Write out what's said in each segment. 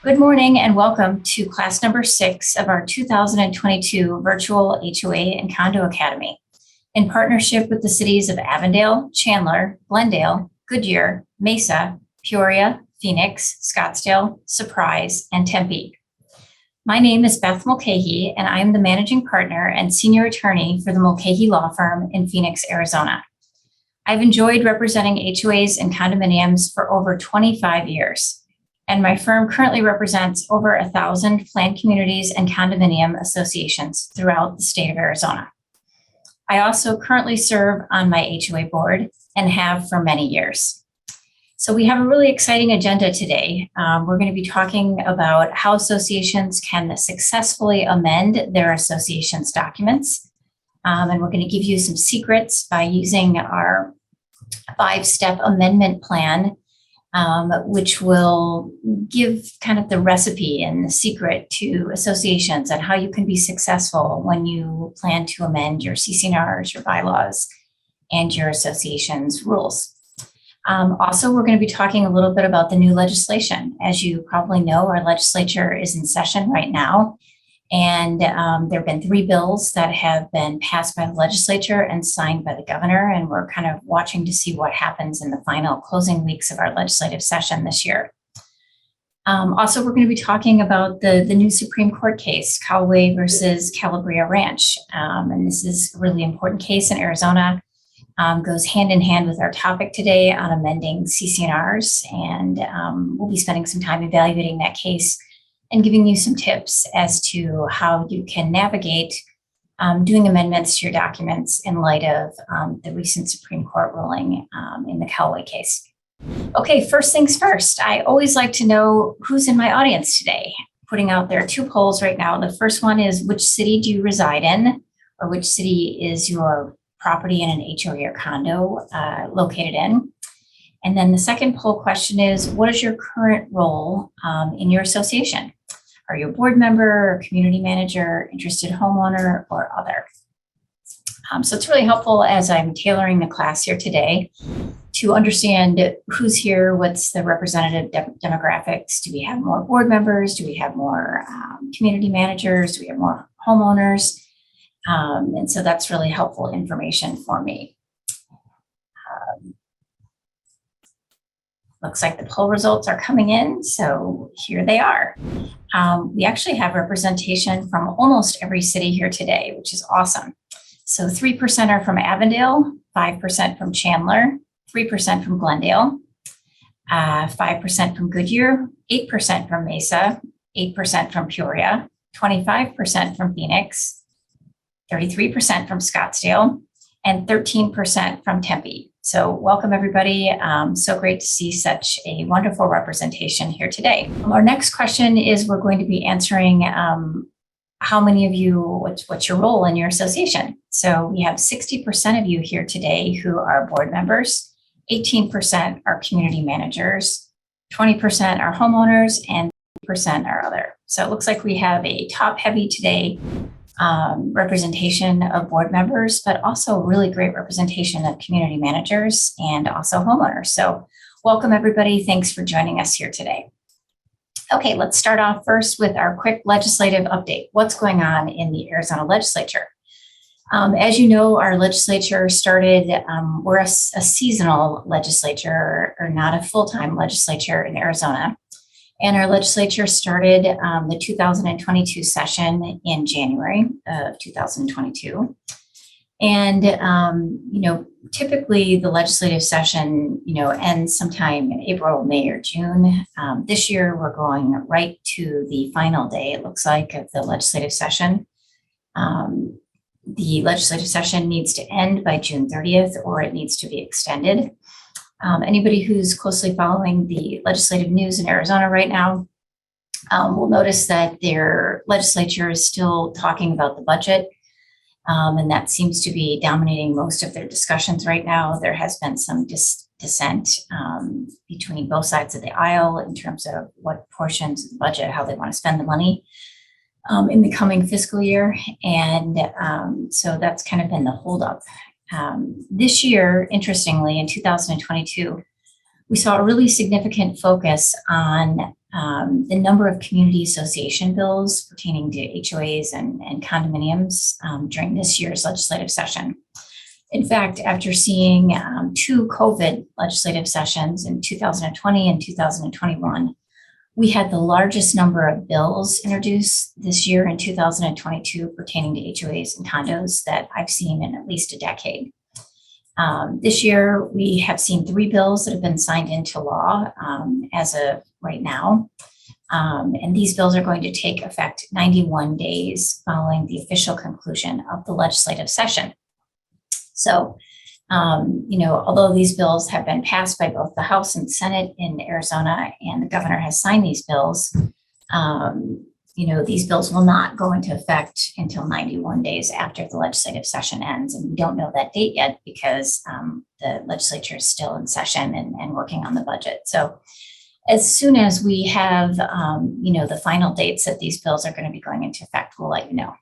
Good morning and welcome to class number 6 of our 2022 Virtual HOA and Condo Academy. In partnership with the cities of Avondale, Chandler, Glendale, Goodyear, Mesa, Peoria, Phoenix, Scottsdale, Surprise, and Tempe. My name is Beth Mulcahy, and I am the managing partner and senior attorney for the Mulcahy Law Firm in Phoenix, Arizona. I've enjoyed representing HOAs and condominiums for over 25 years, and my firm currently represents over 1,000 planned communities and condominium associations throughout the state of Arizona. I also currently serve on my HOA board and have for many years. So we have a really exciting agenda today. We're going to be talking about how associations can successfully amend their association's documents. And we're going to give you some secrets by using our 5-step amendment plan, which will give kind of the recipe and the secret to associations and how you can be successful when you plan to amend your CC&Rs, your bylaws, and your association's rules. Also, we're going to be talking a little bit about the new legislation. As you probably know, our legislature is in session right now, and there have been 3 bills that have been passed by the legislature and signed by the governor, and we're kind of watching to see what happens in the final closing weeks of our legislative session this year. Also, we're going to be talking about the new Supreme Court case, Kalway versus Calabria Ranch. And this is a really important case in Arizona. Goes hand in hand with our topic today on amending CC&Rs, and we'll be spending some time evaluating that case and giving you some tips as to how you can navigate doing amendments to your documents in light of the recent Supreme Court ruling in the Kalway case. Okay, first things first, I always like to know who's in my audience today. Putting out there 2 polls right now. The first one is, which city do you reside in, or which city is your property in an HOA or condo located in? And then the second poll question is, what is your current role in your association? Are you a board member, community manager, interested homeowner, or other? So it's really helpful as I'm tailoring the class here today to understand who's here, what's the representative demographics. Do we have more board members? Do we have more community managers? Do we have more homeowners? And so that's really helpful information for me. Looks like the poll results are coming in, so here they are. We actually have representation from almost every city here today, which is awesome. So 3% are from Avondale, 5% from Chandler, 3% from Glendale, 5% from Goodyear, 8% from Mesa, 8% from Peoria, 25% from Phoenix, 33% from Scottsdale, and 13% from Tempe. So welcome everybody. So great to see such a wonderful representation here today. Our next question is, we're going to be answering how many of you, what's your role in your association? So we have 60% of you here today who are board members, 18% are community managers, 20% are homeowners, and 3% are other. So it looks like we have a top heavy today representation of board members, but also really great representation of community managers and also homeowners. So welcome everybody. Thanks for joining us here today. Okay, let's start off first with our quick legislative update. What's going on in the Arizona legislature? As you know, our legislature started, we're a seasonal legislature, or not a full-time legislature in Arizona. And our legislature started the 2022 session in January of 2022. And, typically the legislative session, ends sometime in April, May, or June. This year, we're going right to the final day, it looks like, of the legislative session. The legislative session needs to end by June 30th, or it needs to be extended. Anybody who's closely following the legislative news in Arizona right now will notice that their legislature is still talking about the budget, and that seems to be dominating most of their discussions right now. There has been some dissent between both sides of the aisle in terms of what portions of the budget, how they want to spend the money in the coming fiscal year. And so that's kind of been the holdup. This year, interestingly, in 2022, We saw a really significant focus on the number of community association bills pertaining to HOAs and condominiums during this year's legislative session. In fact, after seeing two COVID legislative sessions in 2020 and 2021, we had the largest number of bills introduced this year in 2022 pertaining to HOAs and condos that I've seen in at least a decade. This year, we have seen 3 bills that have been signed into law as of right now. And these bills are going to take effect 91 days following the official conclusion of the legislative session. So, although these bills have been passed by both the House and Senate in Arizona, and the governor has signed these bills, these bills will not go into effect until 91 days after the legislative session ends. And we don't know that date yet because the legislature is still in session and working on the budget. So as soon as we have, the final dates that these bills are going to be going into effect, we'll let you know.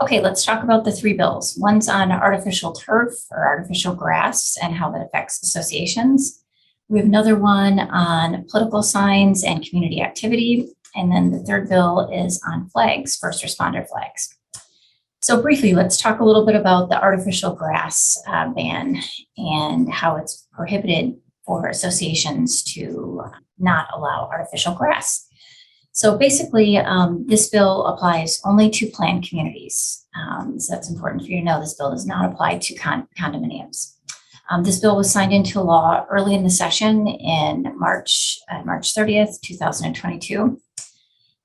Okay, let's talk about the 3 bills. One's on artificial turf or artificial grass and how that affects associations. We have another one on political signs and community activity. And then the 3rd bill is on flags, first responder flags. So briefly, let's talk a little bit about the artificial grass ban and how it's prohibited for associations to not allow artificial grass. So basically, this bill applies only to planned communities. So that's important for you to know. This bill does not apply to condominiums. This bill was signed into law early in the session in March 30th, 2022.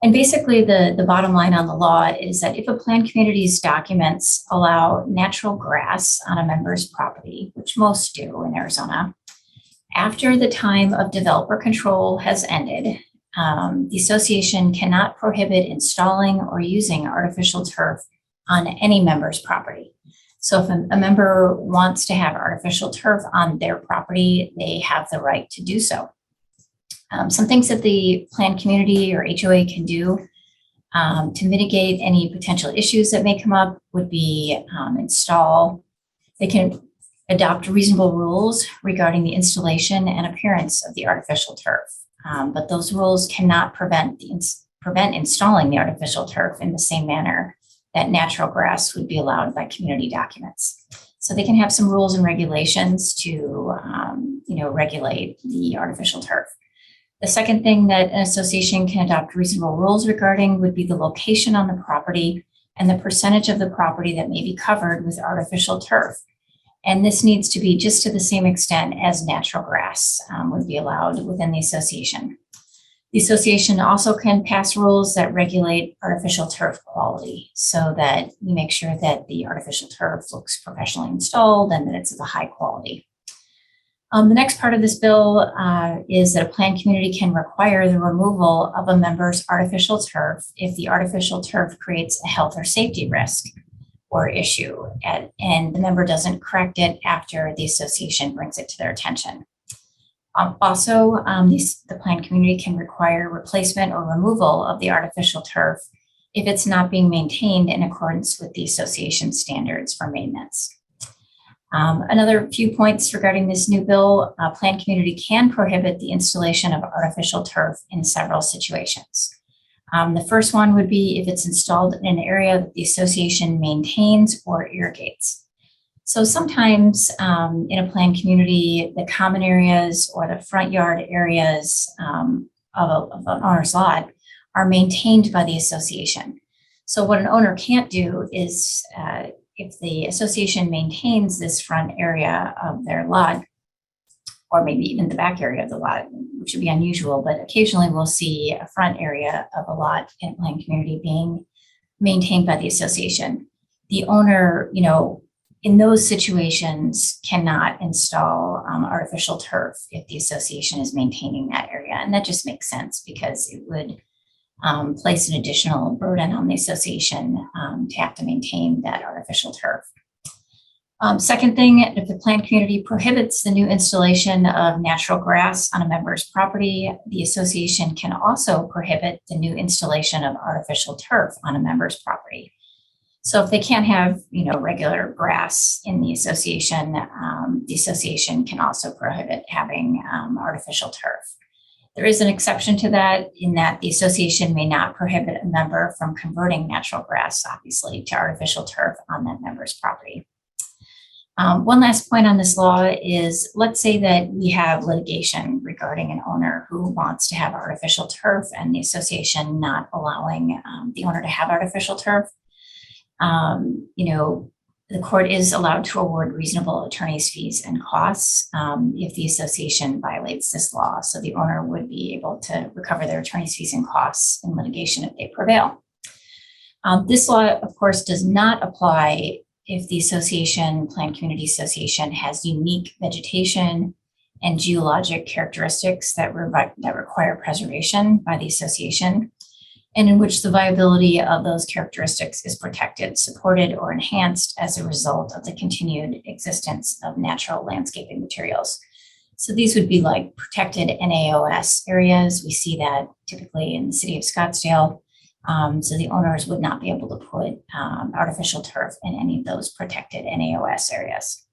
And basically, the bottom line on the law is that if a planned community's documents allow natural grass on a member's property, which most do in Arizona, after the time of developer control has ended, the association cannot prohibit installing or using artificial turf on any member's property. So if a member wants to have artificial turf on their property, they have the right to do so. Some things that the planned community or HOA can do to mitigate any potential issues that may come up would be they can adopt reasonable rules regarding the installation and appearance of the artificial turf. But those rules cannot prevent installing the artificial turf in the same manner that natural grass would be allowed by community documents. So they can have some rules and regulations to, regulate the artificial turf. The second thing that an association can adopt reasonable rules regarding would be the location on the property and the percentage of the property that may be covered with artificial turf. And this needs to be just to the same extent as natural grass would be allowed within the association. The association also can pass rules that regulate artificial turf quality so that we make sure that the artificial turf looks professionally installed and that it's of a high quality. The next part of this bill is that a planned community can require the removal of a member's artificial turf if the artificial turf creates a health or safety risk or issue, and the member doesn't correct it after the association brings it to their attention. The planned community can require replacement or removal of the artificial turf if it's not being maintained in accordance with the association standards for maintenance. Another few points regarding this new bill, a planned community can prohibit the installation of artificial turf in several situations. The first one would be if it's installed in an area that the association maintains or irrigates. So sometimes in a planned community, the common areas or the front yard areas of an owner's lot are maintained by the association. So what an owner can't do is if the association maintains this front area of their lot, or maybe even the back area of the lot, which would be unusual, but occasionally we'll see a front area of a lot in a planned community being maintained by the association. The owner, in those situations cannot install artificial turf if the association is maintaining that area. And that just makes sense because it would place an additional burden on the association to have to maintain that artificial turf. Second thing, if the planned community prohibits the new installation of natural grass on a member's property, the association can also prohibit the new installation of artificial turf on a member's property. So if they can't have, regular grass in the association can also prohibit having artificial turf. There is an exception to that in that the association may not prohibit a member from converting natural grass, obviously, to artificial turf on that member's property. One last point on this law is, let's say that we have litigation regarding an owner who wants to have artificial turf and the association not allowing the owner to have artificial turf. The court is allowed to award reasonable attorney's fees and costs if the association violates this law. So the owner would be able to recover their attorney's fees and costs in litigation if they prevail. This law, of course, does not apply if the planned community association has unique vegetation and geologic characteristics that require preservation by the association, and in which the viability of those characteristics is protected, supported, or enhanced as a result of the continued existence of natural landscaping materials. So these would be like protected NAOS areas. We see that typically in the city of Scottsdale. So the owners would not be able to put artificial turf in any of those protected NAOS areas.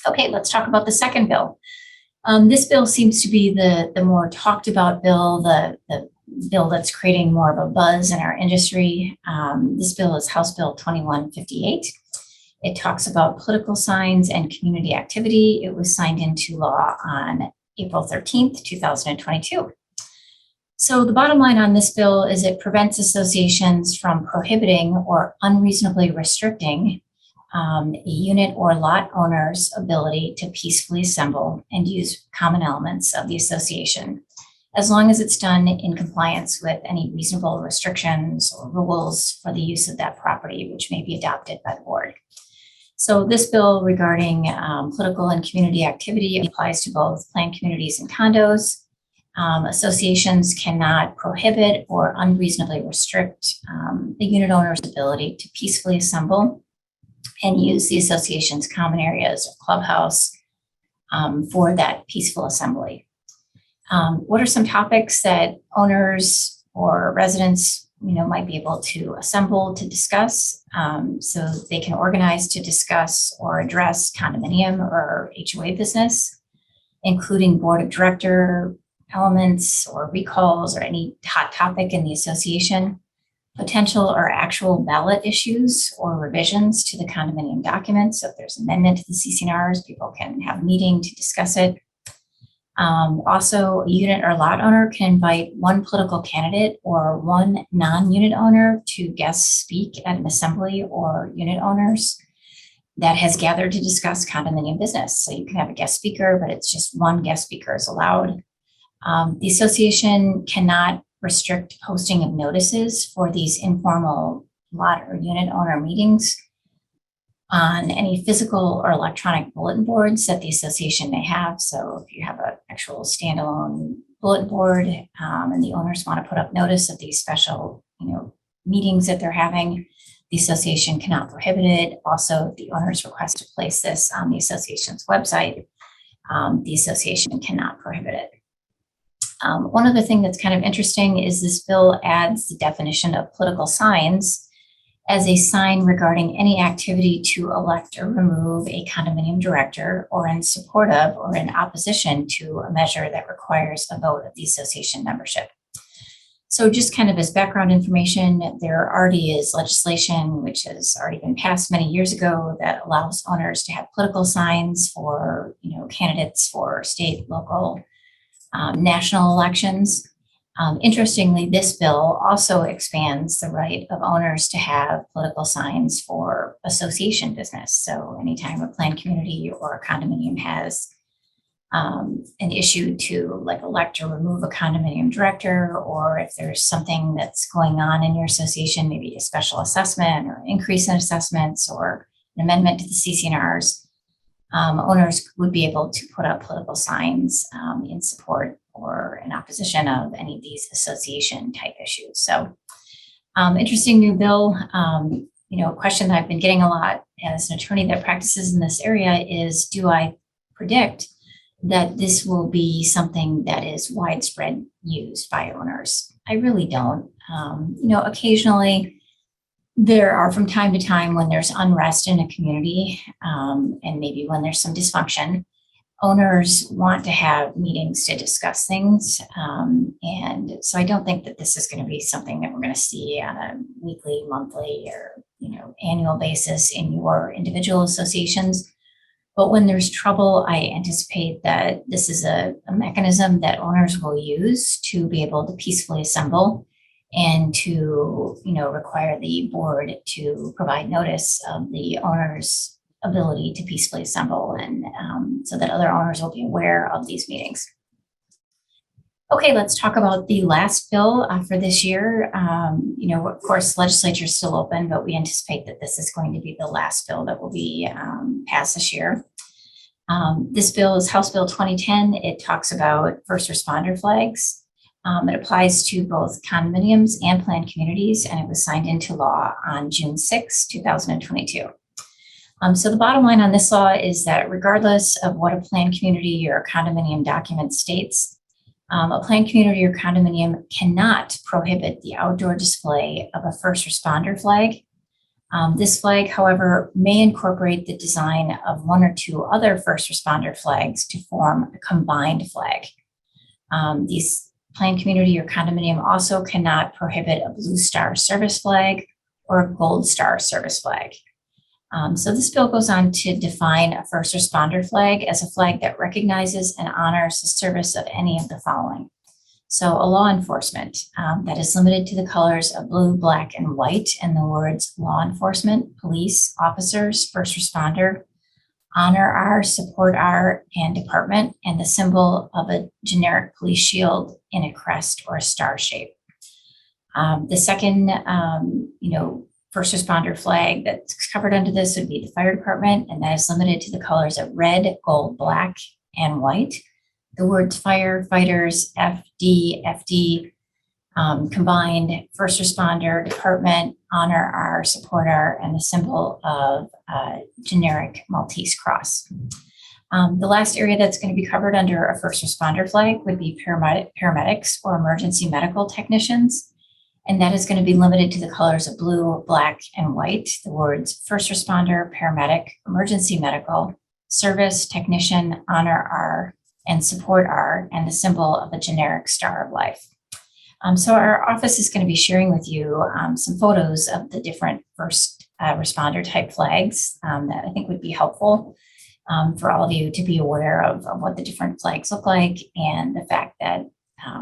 Okay, let's talk about the second bill. This bill seems to be the more talked about bill, the bill that's creating more of a buzz in our industry. This bill is House Bill 2158. It talks about political signs and community activity. It was signed into law on April 13th, 2022. So the bottom line on this bill is it prevents associations from prohibiting or unreasonably restricting a unit or lot owner's ability to peacefully assemble and use common elements of the association, as long as it's done in compliance with any reasonable restrictions or rules for the use of that property, which may be adopted by the board. So this bill regarding political and community activity applies to both planned communities and condos. Associations cannot prohibit or unreasonably restrict the unit owner's ability to peacefully assemble and use the association's common areas or clubhouse for that peaceful assembly. What are some topics that owners or residents, might be able to assemble to discuss? So they can organize to discuss or address condominium or HOA business, including board of director elements or recalls or any hot topic in the association, potential or actual ballot issues or revisions to the condominium documents. So if there's amendment to the CC&Rs, people can have a meeting to discuss it. Also, a unit or lot owner can invite one political candidate or one non-unit owner to guest speak at an assembly or unit owners that has gathered to discuss condominium business. So you can have a guest speaker, but it's just one guest speaker is allowed. The association cannot restrict posting of notices for these informal lot or unit owner meetings on any physical or electronic bulletin boards that the association may have. So if you have an actual standalone bulletin board and the owners want to put up notice of these special, meetings that they're having, the association cannot prohibit it. Also, if the owners request to place this on the association's website, the association cannot prohibit it. One other thing that's kind of interesting is this bill adds the definition of political signs as a sign regarding any activity to elect or remove a condominium director or in support of or in opposition to a measure that requires a vote of the association membership. So just kind of as background information, there already is legislation which has already been passed many years ago that allows owners to have political signs for, candidates for state, local, national elections. Interestingly, this bill also expands the right of owners to have political signs for association business. So anytime a planned community or a condominium has an issue to elect or remove a condominium director, or if there's something that's going on in your association, maybe a special assessment or increase in assessments or an amendment to the CC&Rs, owners would be able to put up political signs in support or in opposition of any of these association type issues. So interesting new bill. A question that I've been getting a lot as an attorney that practices in this area is, do I predict that this will be something that is widespread used by owners? I really don't. Occasionally There are from time to time when there's unrest in a community, and maybe when there's some dysfunction, owners want to have meetings to discuss things. And so I don't think that this is going to be something that we're going to see on a weekly, monthly, or annual basis in your individual associations. But when there's trouble, I anticipate that this is a mechanism that owners will use to be able to peacefully assemble and to require the board to provide notice of the owner's ability to peacefully assemble, and so that other owners will be aware of these meetings. Okay, let's talk about the last bill for this year. Of course, legislature is still open, but we anticipate that this is going to be the last bill that will be passed this year. This bill is House Bill 2010. It talks about first responder flags. It applies to both condominiums and planned communities, and it was signed into law on June 6, 2022. So the bottom line on this law is that regardless of what a planned community or condominium document states, a planned community or condominium cannot prohibit the outdoor display of a first responder flag. This flag, however, may incorporate the design of one or two other first responder flags to form a combined flag. These planned community or condominium also cannot prohibit a Blue Star service flag or a Gold Star service flag. So this bill goes on to define a first responder flag as a flag that recognizes and honors the service of any of the following. So a law enforcement that is limited to the colors of blue, black, and white, and the words law enforcement, police, officers, first responder, honor R, support R, and department, and the symbol of a generic police shield in a crest or a star shape. The second, first responder flag that's covered under this would be the fire department, and that is limited to the colors of red, gold, black, and white. The words firefighters, FD, combined, first responder, department, honor R, support R, and the symbol of generic Maltese cross. The last area that's going to be covered under a first responder flag would be paramedics or emergency medical technicians. And that is going to be limited to the colors of blue, black, and white. The words first responder, paramedic, emergency medical, service, technician, honor R, and support R, and the symbol of a generic star of life. So our office is going to be sharing with you some photos of the different first responder type flags that I think would be helpful for all of you to be aware of what the different flags look like, and the fact that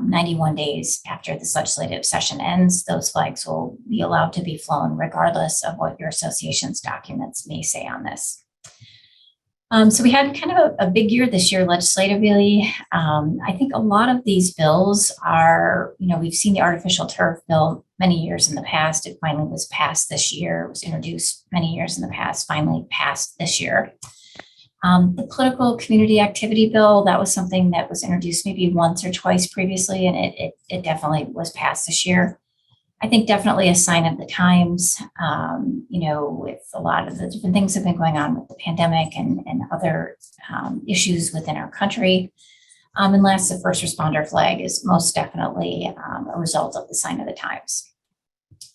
91 days after this legislative session ends, those flags will be allowed to be flown regardless of what your association's documents may say on this. So we had kind of a big year this year legislatively. I think a lot of these bills are, we've seen the artificial turf bill many years in the past. It finally was passed this year. It was introduced many years in the past, finally passed this year. The political community activity bill, that was something that was introduced maybe once or twice previously, and it definitely was passed this year. I think definitely a sign of the times, with a lot of the different things that have been going on with the pandemic and other issues within our country. And last, the first responder flag is most definitely a result of the sign of the times.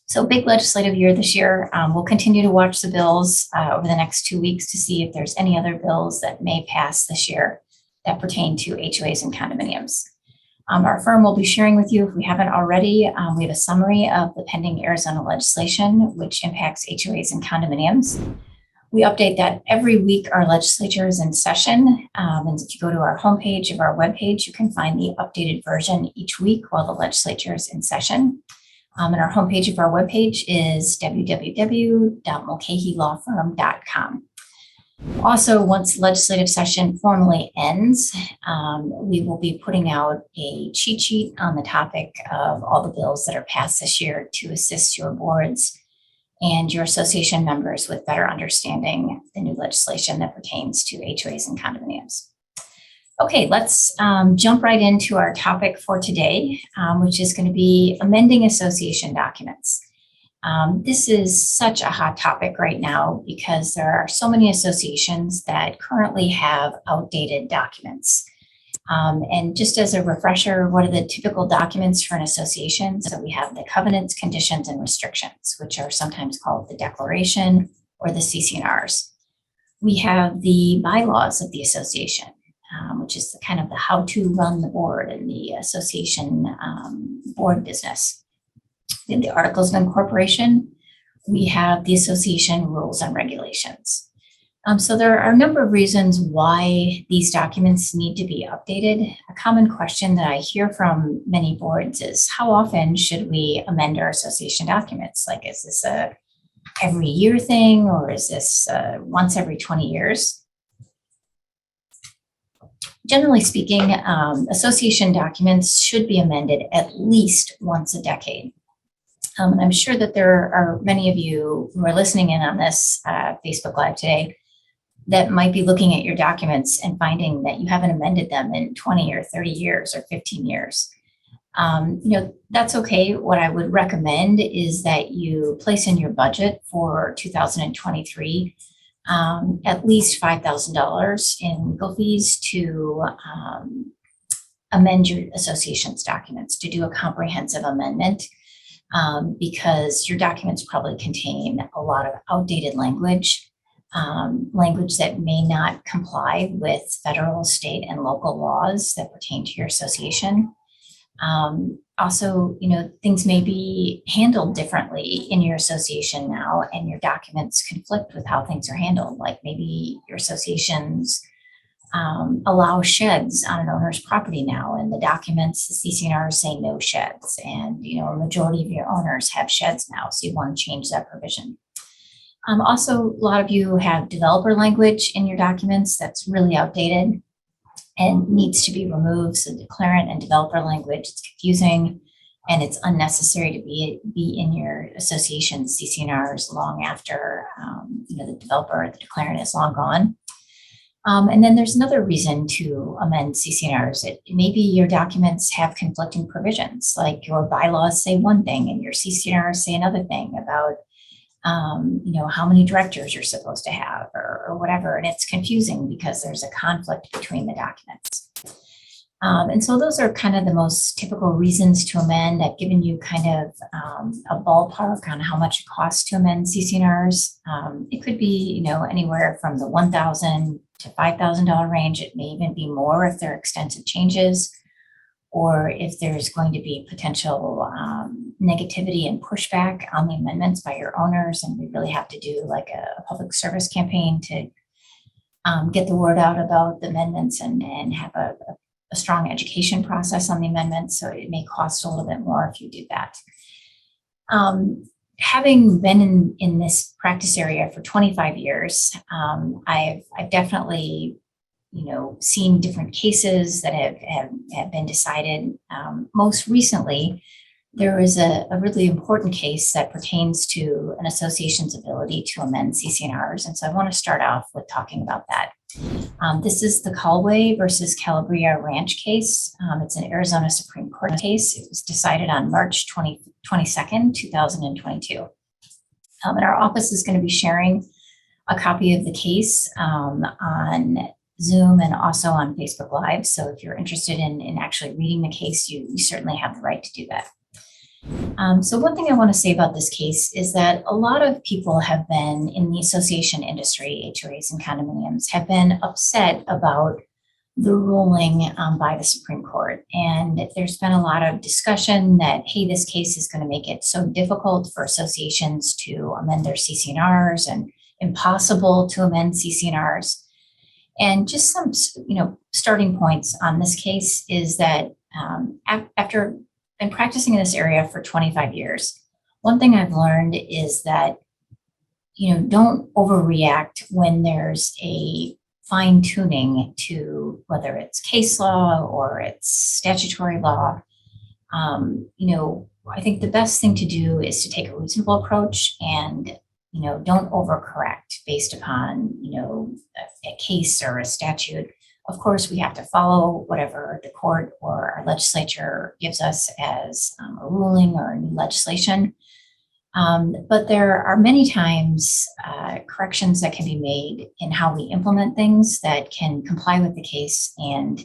So big legislative year this year. We'll continue to watch the bills over the next 2 weeks to see if there's any other bills that may pass this year that pertain to HOAs and condominiums. Our firm will be sharing with you, if we haven't already, we have a summary of the pending Arizona legislation, which impacts HOAs and condominiums. We update that every week. Our legislature is in session. And if you go to our homepage of our webpage, you can find the updated version each week while the legislature is in session. And our homepage of our webpage is www.mulcahylawfirm.com. Also, once legislative session formally ends, we will be putting out a cheat sheet on the topic of all the bills that are passed this year to assist your boards and your association members with better understanding the new legislation that pertains to HOAs and condominiums. Okay, let's jump right into our topic for today, which is going to be amending association documents. This is such a hot topic right now because there are so many associations that currently have outdated documents. And just as a refresher, what are the typical documents for an association? So we have the covenants, conditions, and restrictions, which are sometimes called the declaration or the CC&Rs. We have the bylaws of the association, which is kind of the how to run the board and the association board business. In the articles of incorporation, we have the association rules and regulations. So there are a number of reasons why these documents need to be updated. A common question that I hear from many boards is, how often should we amend our association documents? Like, is this a every year thing, or is this once every 20 years? Generally speaking, association documents should be amended at least once a decade. And I'm sure that there are many of you who are listening in on this Facebook Live today that might be looking at your documents and finding that you haven't amended them in 20 or 30 years or 15 years. That's okay. What I would recommend is that you place in your budget for 2023 at least $5,000 in legal fees to amend your association's documents, to do a comprehensive amendment, because your documents probably contain a lot of outdated language, language that may not comply with federal, state, and local laws that pertain to your association. Also, things may be handled differently in your association now, and your documents conflict with how things are handled. Like maybe your associations allow sheds on an owner's property now, and the documents, the CC&Rs say no sheds, and a majority of your owners have sheds now, so you want to change that provision. Also, a lot of you have developer language in your documents that's really outdated and needs to be removed. So declarant and developer language, it's confusing, and it's unnecessary to be in your association CC&Rs long after the developer or the declarant is long gone. And then there's another reason to amend CC&Rs. Maybe your documents have conflicting provisions, like your bylaws say one thing and your CC&Rs say another thing about how many directors you're supposed to have or whatever. And it's confusing because there's a conflict between the documents. And so those are kind of the most typical reasons to amend. I've given you kind of a ballpark on how much it costs to amend CC&Rs. It could be, anywhere from the $1,000 to $5,000 range. It may even be more if there are extensive changes, or if there's going to be potential negativity and pushback on the amendments by your owners, and we really have to do like a public service campaign to get the word out about the amendments and have a strong education process on the amendments. So it may cost a little bit more if you do that. Having been in this practice area for 25 years, I've definitely seen different cases that have been decided. Most recently, there is a really important case that pertains to an association's ability to amend CC&Rs. And so I want to start off with talking about that. This is the Kalway versus Calabria Ranch case. It's an Arizona Supreme Court case. It was decided on March 22nd, 2022. And our office is going to be sharing a copy of the case on Zoom and also on Facebook Live. So if you're interested in actually reading the case, you certainly have the right to do that. So one thing I want to say about this case is that a lot of people have been in the association industry, HOAs and condominiums, have been upset about the ruling by the Supreme Court. And there's been a lot of discussion that, hey, this case is going to make it so difficult for associations to amend their CC&Rs and impossible to amend CC&Rs. And just some, starting points on this case is that after been practicing in this area for 25 years, one thing I've learned is that, don't overreact when there's a fine tuning to whether it's case law or it's statutory law. I think the best thing to do is to take a reasonable approach and don't overcorrect based upon, a case or a statute. Of course, we have to follow whatever the court or our legislature gives us as a ruling or new legislation. But there are many times corrections that can be made in how we implement things that can comply with the case and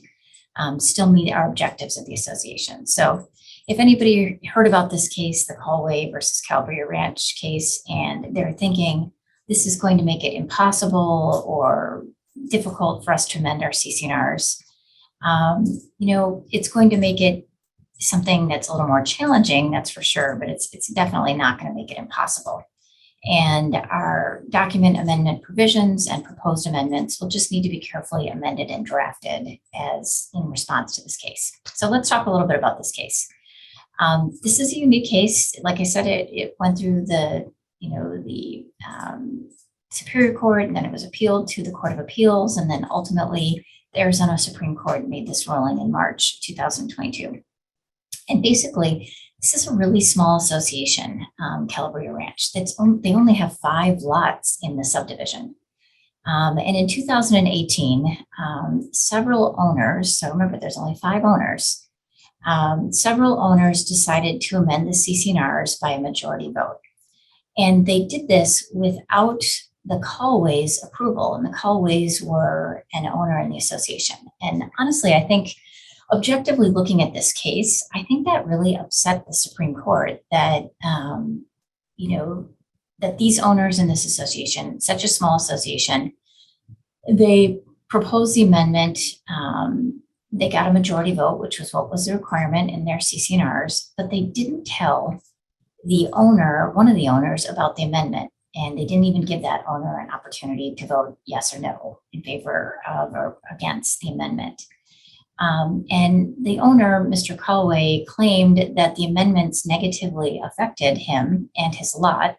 still meet our objectives of the association. So if anybody heard about this case, the Kalway versus Calabria Ranch case, and they're thinking this is going to make it impossible or difficult for us to amend our CC&Rs, it's going to make it something that's a little more challenging, that's for sure, but it's definitely not going to make it impossible. And our document amendment provisions and proposed amendments will just need to be carefully amended and drafted as in response to this case. So let's talk a little bit about this case. This is a unique case. Like I said, it went through the Superior Court, and then it was appealed to the Court of Appeals, and then ultimately the Arizona Supreme Court made this ruling in March 2022. And basically, this is a really small association, Calabria Ranch. They only have 5 lots in the subdivision. And in 2018, several owners, so remember there's only 5 owners, several owners decided to amend the CC&Rs by a majority vote. And they did this without the Kalway's approval. And the Kalways were an owner in the association. And honestly, I think objectively looking at this case, I think that really upset the Supreme Court that, that these owners in this association, such a small association, they proposed the amendment. They got a majority vote, which was what was the requirement in their CC&Rs, but they didn't tell the owner, one of the owners, about the amendment. And they didn't even give that owner an opportunity to vote yes or no in favor of or against the amendment. And the owner, Mr. Kalway, claimed that the amendments negatively affected him and his lot.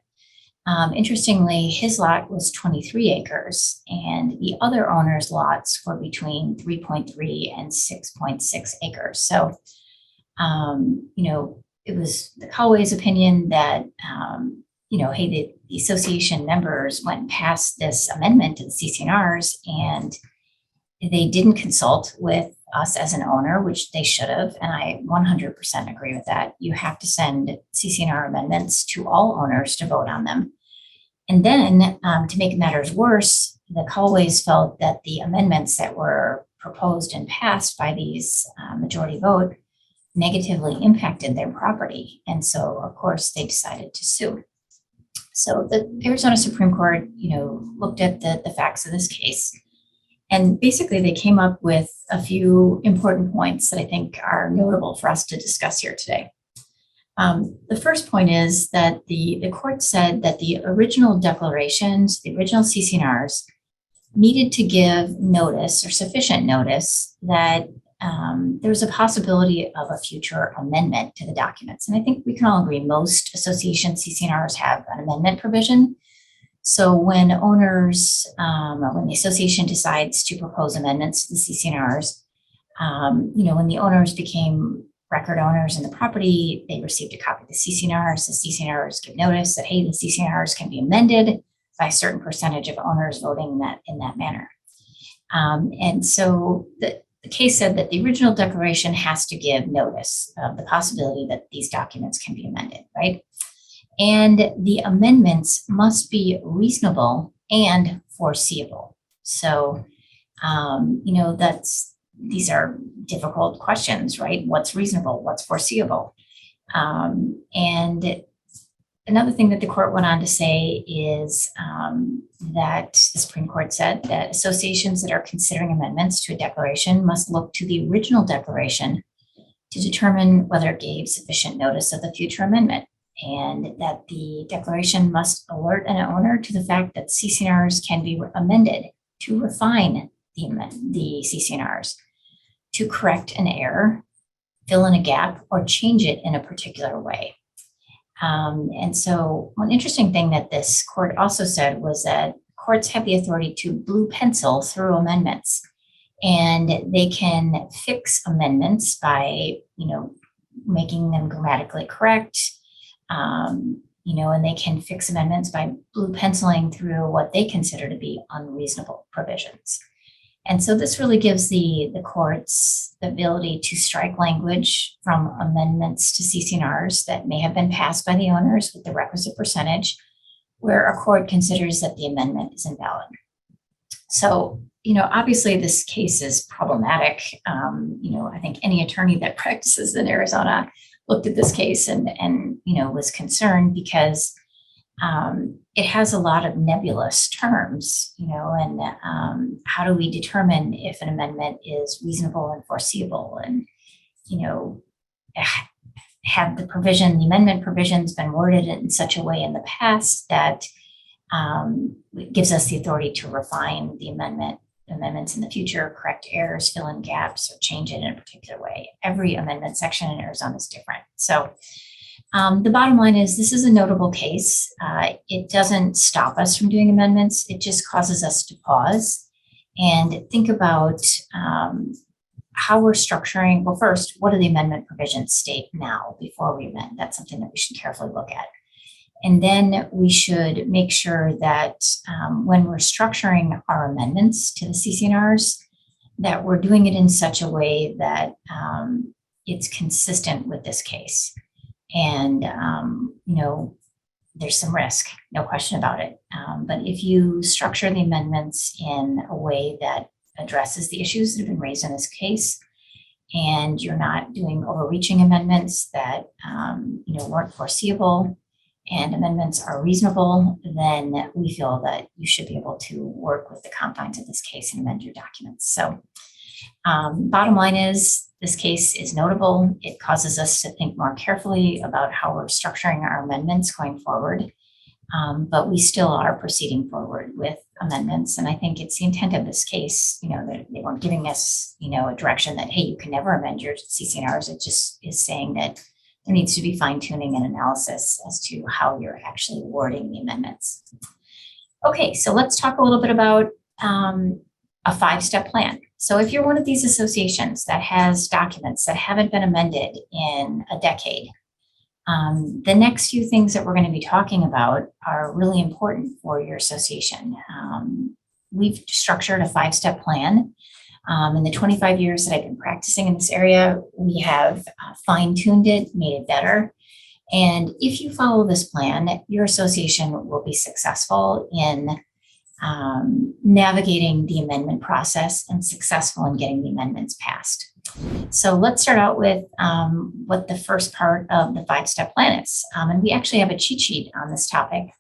Interestingly, his lot was 23 acres, and the other owner's lots were between 3.3 and 6.6 acres. So, it was the Kalway's opinion that, hey, the association members went past this amendment to the CC&Rs, and they didn't consult with us as an owner, which they should have. And I 100% agree with that. You have to send CC&R amendments to all owners to vote on them. And then to make matters worse, the Kalways felt that the amendments that were proposed and passed by these majority vote negatively impacted their property. And so, of course, they decided to sue. So the Arizona Supreme Court, looked at the facts of this case. And basically, they came up with a few important points that I think are notable for us to discuss here today. The first point is that the court said that the original declarations, the original CC&Rs, needed to give notice or sufficient notice that there was a possibility of a future amendment to the documents. And I think we can all agree most association CC&Rs have an amendment provision. So when owners, when the association decides to propose amendments to the CC&Rs, when the owners became record owners in the property, they received a copy of the CC&Rs. The CC&Rs give notice that, hey, the CC&Rs can be amended by a certain percentage of owners voting in that manner. And so the case said that the original declaration has to give notice of the possibility that these documents can be amended, right? And the amendments must be reasonable and foreseeable. So, these are difficult questions, right? What's reasonable? What's foreseeable? And another thing that the court went on to say is that the Supreme Court said that associations that are considering amendments to a declaration must look to the original declaration to determine whether it gave sufficient notice of the future amendment, and that the declaration must alert an owner to the fact that CC&Rs can be amended to refine the CC&Rs, to correct an error, fill in a gap, or change it in a particular way. And so one interesting thing that this court also said was that courts have the authority to blue pencil through amendments, and they can fix amendments by, making them grammatically correct, and they can fix amendments by blue penciling through what they consider to be unreasonable provisions. And so this really gives the courts the ability to strike language from amendments to CC&Rs that may have been passed by the owners with the requisite percentage, where a court considers that the amendment is invalid. So, obviously this case is problematic. I think any attorney that practices in Arizona looked at this case and was concerned because it has a lot of nebulous terms, and how do we determine if an amendment is reasonable and foreseeable? And, have the amendment provisions been worded in such a way in the past that it gives us the authority to refine the amendments in the future, correct errors, fill in gaps, or change it in a particular way. Every amendment section in Arizona is different. So the bottom line is this is a notable case. It doesn't stop us from doing amendments. It just causes us to pause and think about how we're structuring. Well, first, what do the amendment provisions state now before we amend? That's something that we should carefully look at. And then we should make sure that when we're structuring our amendments to the CC&Rs, that we're doing it in such a way that it's consistent with this case. And, there's some risk, no question about it. But if you structure the amendments in a way that addresses the issues that have been raised in this case, and you're not doing overreaching amendments that, weren't foreseeable, and amendments are reasonable, then we feel that you should be able to work with the confines of this case and amend your documents. So bottom line is this case is notable. It causes us to think more carefully about how we're structuring our amendments going forward. But we still are proceeding forward with amendments. And I think it's the intent of this case, that they weren't giving us, a direction that, hey, you can never amend your CC&Rs. It just is saying that there needs to be fine tuning and analysis as to how you're actually wording the amendments. Okay, so let's talk a little bit about a 5-step plan. So if you're one of these associations that has documents that haven't been amended in a decade, the next few things that we're going to be talking about are really important for your association. We've structured a 5-step plan. In the 25 years that I've been practicing in this area, we have fine-tuned it, made it better. And if you follow this plan, your association will be successful in navigating the amendment process and successful in getting the amendments passed. So let's start out with what the first part of the 5-step plan is. And we actually have a cheat sheet on this topic.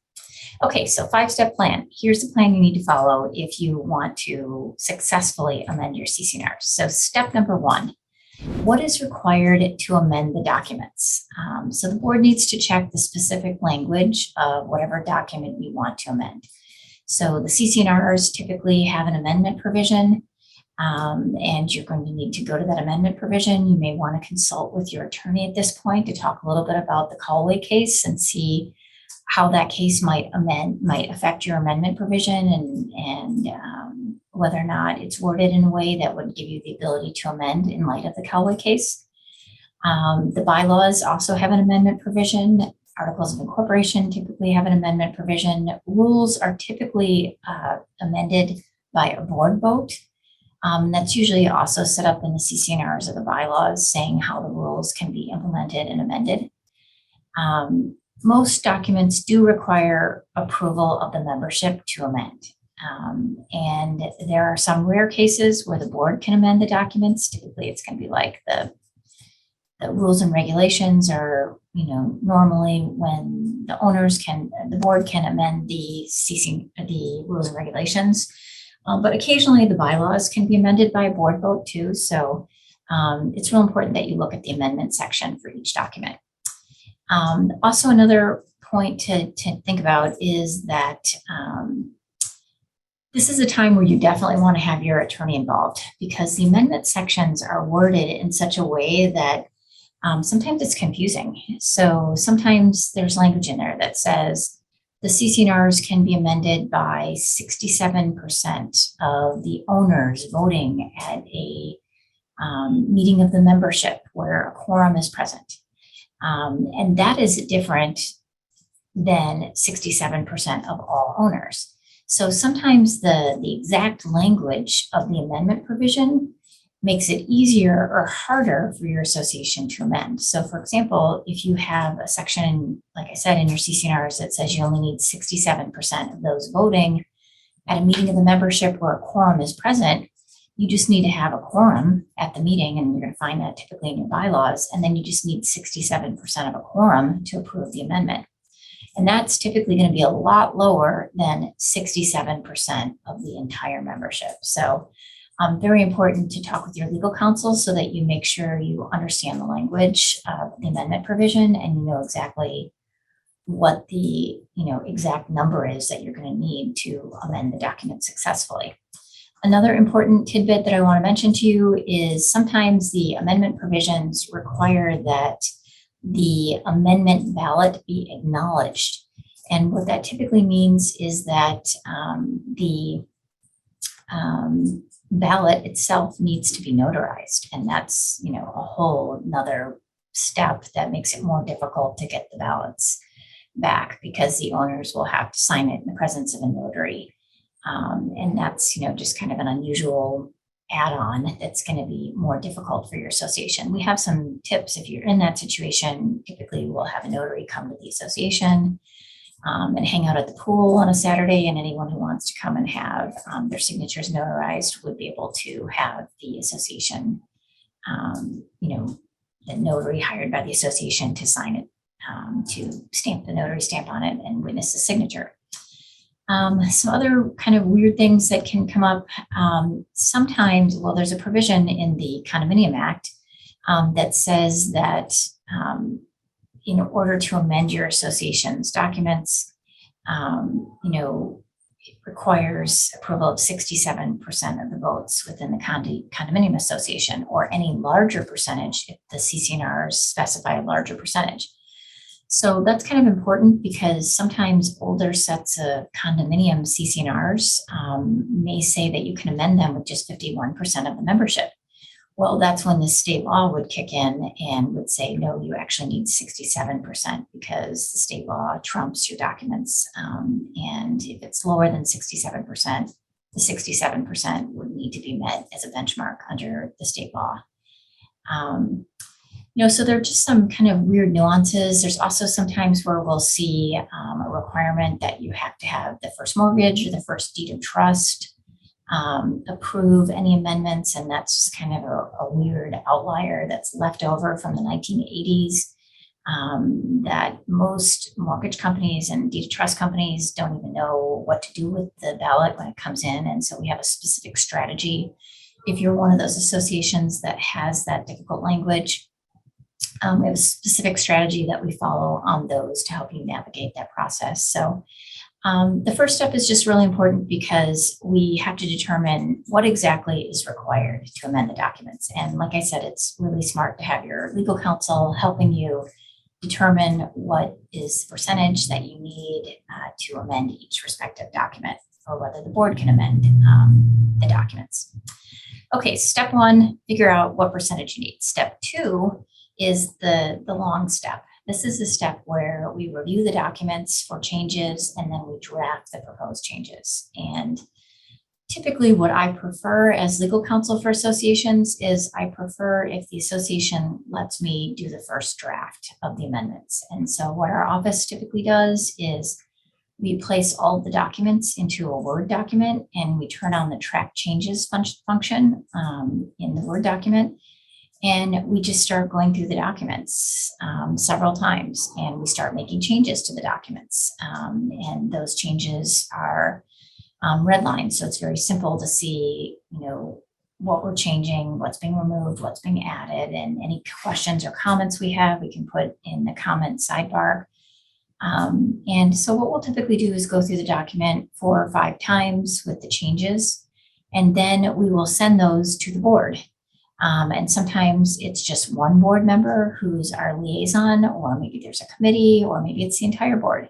Okay, so 5-step plan. Here's the plan you need to follow if you want to successfully amend your CC&Rs. So step number 1, what is required to amend the documents? So the board needs to check the specific language of whatever document you want to amend. So the CC&Rs typically have an amendment provision, and you're going to need to go to that amendment provision. You may want to consult with your attorney at this point to talk a little bit about the Kalway case and see how that case might affect your amendment provision and whether or not it's worded in a way that would give you the ability to amend in light of the Kalway case. The bylaws also have an amendment provision. Articles of incorporation typically have an amendment provision. Rules are typically amended by a board vote. That's usually also set up in the CC&Rs or the bylaws saying how the rules can be implemented and amended. Most documents do require approval of the membership to amend. And there are some rare cases where the board can amend the documents. Typically, it's going to be like the rules and regulations are, normally when the board can amend the rules and regulations. But occasionally the bylaws can be amended by a board vote too. So it's real important that you look at the amendment section for each document. Also, another point to think about is that this is a time where you definitely want to have your attorney involved because the amendment sections are worded in such a way that sometimes it's confusing. So sometimes there's language in there that says the CC&Rs can be amended by 67% of the owners voting at a meeting of the membership where a quorum is present. And that is different than 67% of all owners. So sometimes the exact language of the amendment provision makes it easier or harder for your association to amend. So for example, if you have a section, like I said, in your CC&Rs that says you only need 67% of those voting at a meeting of the membership where a quorum is present, you just need to have a quorum at the meeting, and you're going to find that typically in your bylaws, and then you just need 67% of a quorum to approve the amendment. And that's typically going to be a lot lower than 67% of the entire membership. So very important to talk with your legal counsel so that you make sure you understand the language of the amendment provision and you know exactly what the exact number is that you're going to need to amend the document successfully. Another important tidbit that I want to mention to you is sometimes the amendment provisions require that the amendment ballot be acknowledged. And what that typically means is that the ballot itself needs to be notarized. And that's, a whole nother step that makes it more difficult to get the ballots back because the owners will have to sign it in the presence of a notary. And that's, just kind of an unusual add-on that's going to be more difficult for your association. We have some tips if you're in that situation. Typically, we'll have a notary come to the association and hang out at the pool on a Saturday, and anyone who wants to come and have their signatures notarized would be able to have the association, the notary hired by the association to sign it, to stamp the notary stamp on it and witness the signature. Some other kind of weird things that can come up sometimes, there's a provision in the Condominium Act that says that in order to amend your association's documents, it requires approval of 67% of the votes within the condominium association, or any larger percentage if the CC&Rs specify a larger percentage. So that's kind of important because sometimes older sets of condominium CC&Rs may say that you can amend them with just 51% of the membership. Well, that's when the state law would kick in and would say, no, you actually need 67% because the state law trumps your documents. And if it's lower than 67%, the 67% would need to be met as a benchmark under the state law. So there are just some kind of weird nuances. There's also sometimes where we'll see a requirement that you have to have the first mortgage or the first deed of trust approve any amendments. And that's just kind of a weird outlier that's left over from the 1980s that most mortgage companies and deed of trust companies don't even know what to do with the ballot when it comes in. And so we have a specific strategy. If you're one of those associations that has that difficult language, we have a specific strategy that we follow on those to help you navigate that process. So the first step is just really important because we have to determine what exactly is required to amend the documents. And like I said, it's really smart to have your legal counsel helping you determine what is the percentage that you need to amend each respective document, or whether the board can amend the documents. Okay, step one, figure out what percentage you need. Step two is the long step. This is the step where we review the documents for changes and then we draft the proposed changes. And typically what I prefer as legal counsel for associations is I prefer if the association lets me do the first draft of the amendments. And so what our office typically does is we place all of the documents into a Word document and we turn on the track changes function in the Word document. And we just start going through the documents several times, and we start making changes to the documents. And those changes are redlined, so it's very simple to see, what we're changing, what's being removed, what's being added, and any questions or comments we have, we can put in the comment sidebar. And so what we'll typically do is go through the document 4 or 5 times with the changes, and then we will send those to the board. And sometimes it's just one board member who's our liaison, or maybe there's a committee, or maybe it's the entire board.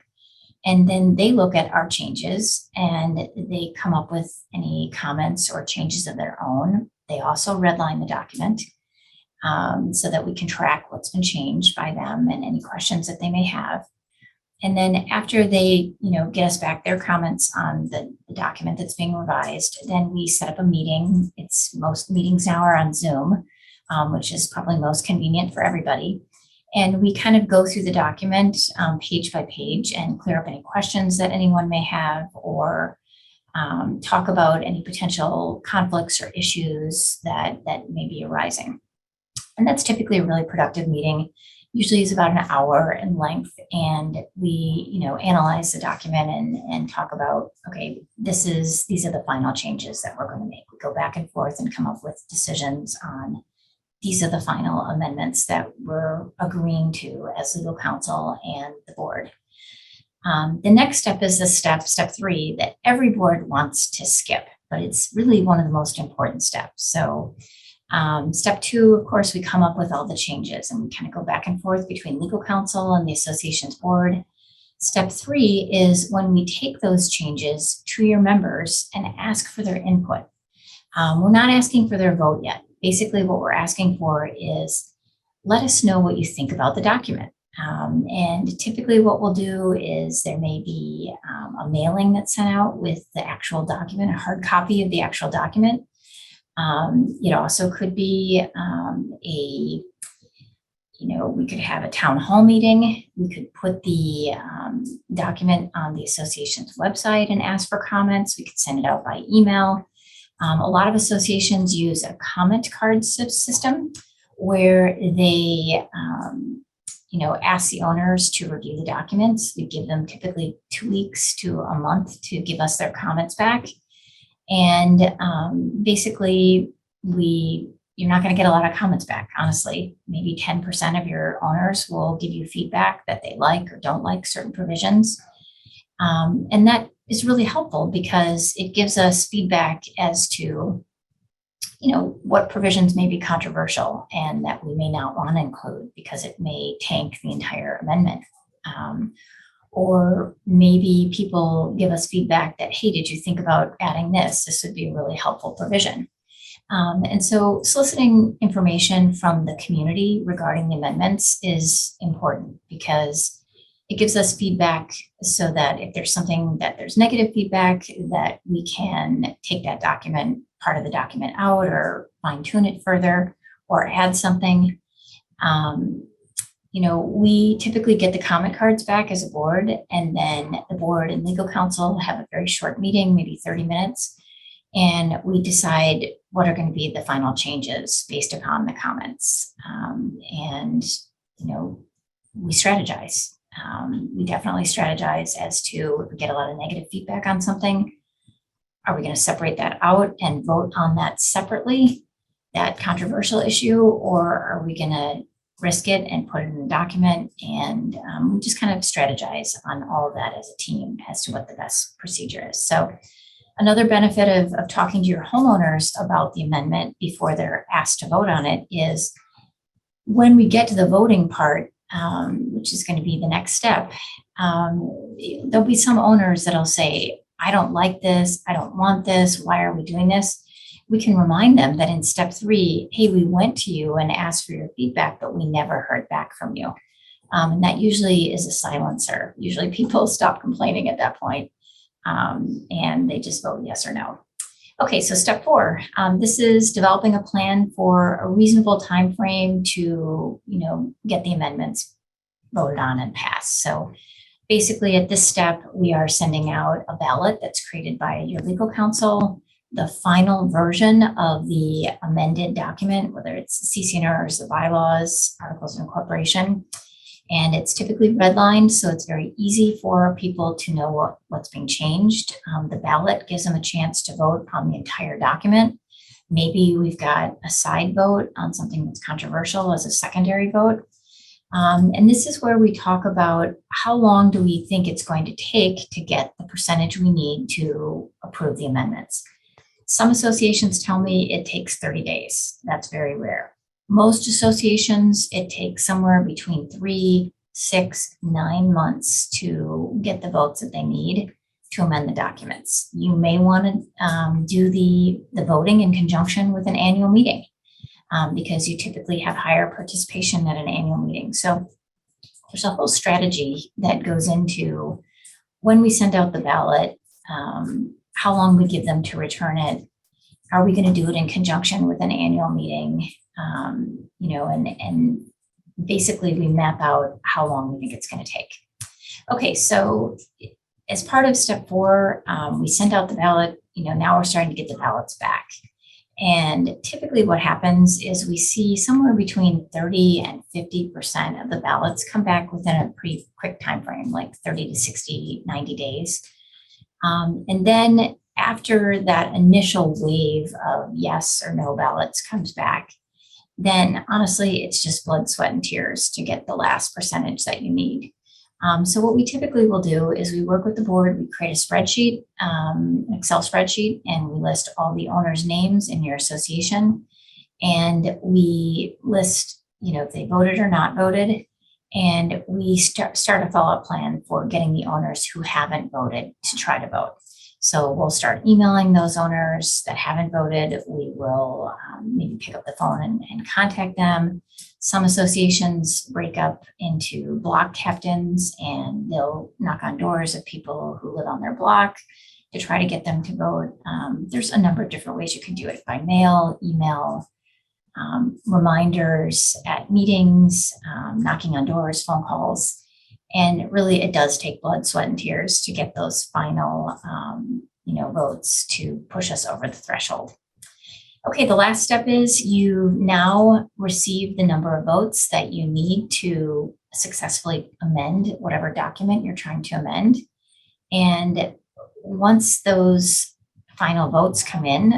And then they look at our changes and they come up with any comments or changes of their own. They also redline the document so that we can track what's been changed by them and any questions that they may have. And then after they, get us back their comments on the document that's being revised, then we set up a meeting. Most meetings now are on Zoom, which is probably most convenient for everybody. And we kind of go through the document page by page and clear up any questions that anyone may have, or talk about any potential conflicts or issues that may be arising. And that's typically a really productive meeting. Usually is about an hour in length, and we, analyze the document and talk about, okay, these are the final changes that we're going to make. We go back and forth and come up with decisions on these are the final amendments that we're agreeing to as legal counsel and the board. The next step is the step 3, that every board wants to skip, but it's really one of the most important steps. So step 2, of course, we come up with all the changes and we kind of go back and forth between legal counsel and the association's board. Step 3 is when we take those changes to your members and ask for their input. We're not asking for their vote yet. Basically, what we're asking for is let us know what you think about the document. And typically what we'll do is there may be a mailing that's sent out with the actual document, a hard copy of the actual document. It also could be we could have a town hall meeting. We could put the document on the association's website and ask for comments. We could send it out by email. A lot of associations use a comment card system where they, ask the owners to review the documents. We give them typically 2 weeks to a month to give us their comments back. And basically, you're not going to get a lot of comments back, honestly. Maybe 10% of your owners will give you feedback that they like or don't like certain provisions. And that is really helpful because it gives us feedback as to, what provisions may be controversial and that we may not want to include because it may tank the entire amendment. Or maybe people give us feedback that, hey, did you think about adding this? This would be a really helpful provision. And so soliciting information from the community regarding the amendments is important because it gives us feedback so that if there's something that there's negative feedback, that we can take that part of the document out or fine tune it further or add something. We typically get the comment cards back as a board, and then the board and legal counsel have a very short meeting, maybe 30 minutes, and we decide what are going to be the final changes based upon the comments. We strategize. We definitely strategize as to if we get a lot of negative feedback on something, are we going to separate that out and vote on that separately, that controversial issue, or are we going to risk it and put it in the document? And we just kind of strategize on all of that as a team as to what the best procedure is. So another benefit of talking to your homeowners about the amendment before they're asked to vote on it is when we get to the voting part, which is going to be the next step, there'll be some owners that'll say, I don't like this, I don't want this, why are we doing this? We can remind them that in step 3, hey, we went to you and asked for your feedback, but we never heard back from you. And that usually is a silencer. Usually people stop complaining at that point, and they just vote yes or no. Okay, so step 4, this is developing a plan for a reasonable time frame to, get the amendments voted on and passed. So basically at this step, we are sending out a ballot that's created by your legal counsel, the final version of the amended document, whether it's the CC&Rs, the bylaws, articles of incorporation, and it's typically redlined, so it's very easy for people to know what's being changed. The ballot gives them a chance to vote on the entire document. Maybe we've got a side vote on something that's controversial as a secondary vote. And this is where we talk about how long do we think it's going to take to get the percentage we need to approve the amendments. Some associations tell me it takes 30 days. That's very rare. Most associations, it takes somewhere between 3, 6, 9 months to get the votes that they need to amend the documents. You may want to do the voting in conjunction with an annual meeting because you typically have higher participation at an annual meeting. So there's a whole strategy that goes into when we send out the ballot, how long we give them to return it. Are we going to do it in conjunction with an annual meeting? And basically we map out how long we think it's going to take. Okay, so As part of step 4, we sent out the ballot. Now we're starting to get the ballots back. And typically what happens is we see somewhere between 30 and 50% of the ballots come back within a pretty quick time frame, like 30 to 60, 90 days. And then after that initial wave of yes or no ballots comes back, then honestly, it's just blood, sweat, and tears to get the last percentage that you need. So what we typically will do is we work with the board, we create a spreadsheet, an Excel spreadsheet, and we list all the owners' names in your association. And we list, if they voted or not voted. And we start a follow-up plan for getting the owners who haven't voted to try to vote. So we'll start emailing those owners that haven't voted. We will maybe pick up the phone and contact them. Some associations break up into block captains, and they'll knock on doors of people who live on their block to try to get them to vote. There's a number of different ways you can do it: by mail, email, reminders at meetings, knocking on doors, phone calls. And really, it does take blood, sweat, and tears to get those final, votes to push us over the threshold. Okay, the last step is you now receive the number of votes that you need to successfully amend whatever document you're trying to amend. And once those final votes come in,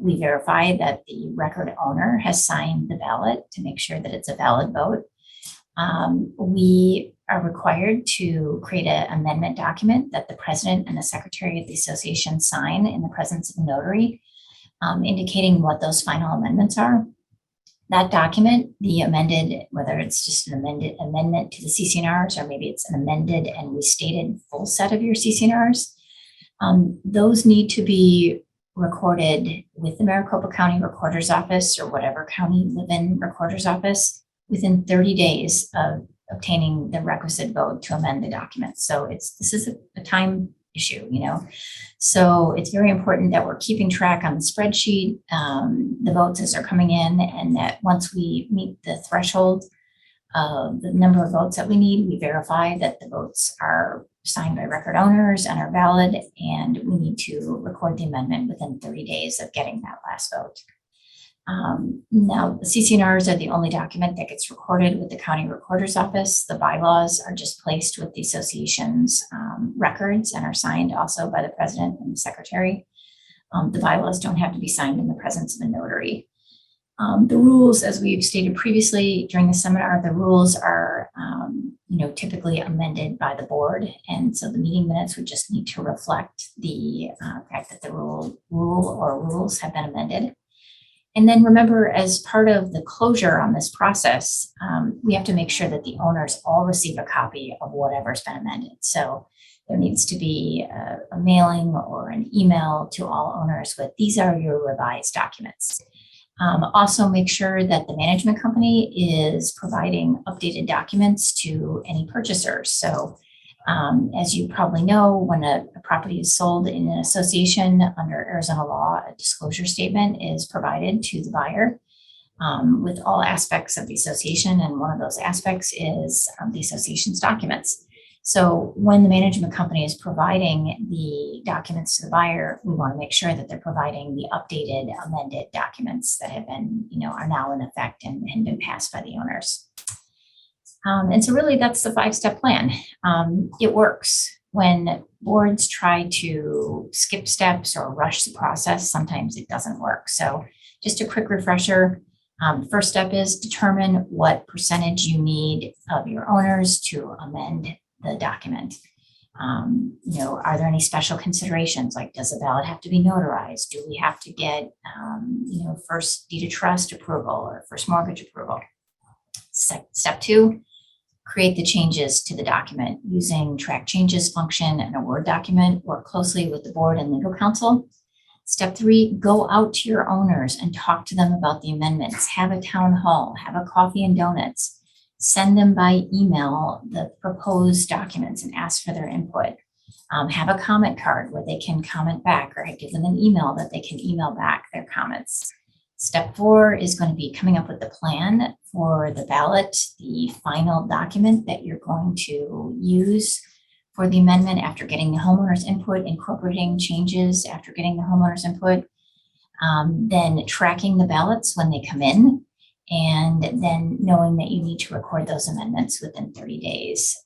we verify that the record owner has signed the ballot to make sure that it's a valid vote. We are required to create an amendment document that the president and the secretary of the association sign in the presence of a notary, indicating what those final amendments are. That document, the amended, whether it's just an amendment to the CC&Rs, or maybe it's an amended and restated full set of your CC&Rs, those need to be recorded with the Maricopa County Recorder's Office, or whatever county you live in recorder's office, within 30 days of obtaining the requisite vote to amend the document. So this is a time issue, So it's very important that we're keeping track on the spreadsheet, the votes as they're coming in, and that once we meet the threshold of the number of votes that we need, we verify that the votes are signed by record owners and are valid, and we need to record the amendment within 30 days of getting that last vote. Now, the CC&Rs are the only document that gets recorded with the county recorder's office. The bylaws are just placed with the association's records and are signed also by the president and the secretary. The bylaws don't have to be signed in the presence of a notary. The rules, as we've stated previously during the seminar, the rules are typically amended by the board. And so the meeting minutes would just need to reflect the fact that the rule or rules have been amended. And then remember, as part of the closure on this process, we have to make sure that the owners all receive a copy of whatever's been amended. So there needs to be a mailing or an email to all owners with, these are your revised documents. Also make sure that the management company is providing updated documents to any purchasers. So as you probably know, when a property is sold in an association under Arizona law, a disclosure statement is provided to the buyer with all aspects of the association. And one of those aspects is the association's documents. So when the management company is providing the documents to the buyer, we want to make sure that they're providing the updated, amended documents that have been, are now in effect and been passed by the owners. And so really that's the 5-step plan. It works. When boards try to skip steps or rush the process, sometimes it doesn't work. So just a quick refresher. First step is determine what percentage you need of your owners to amend the document. Are there any special considerations? Like, does the ballot have to be notarized? Do we have to get, first deed of trust approval or first mortgage approval? Step 2, create the changes to the document using track changes function and a Word document. Work closely with the board and legal counsel. Step 3, go out to your owners and talk to them about the amendments. Have a town hall, have a coffee and donuts. Send them by email the proposed documents and ask for their input. Have a comment card where they can comment back, or give them an email that they can email back their comments. Step 4 is going to be coming up with the plan for the ballot, the final document that you're going to use for the amendment after getting the homeowner's input, incorporating changes after getting the homeowner's input, then tracking the ballots when they come in, and then knowing that you need to record those amendments within 30 days,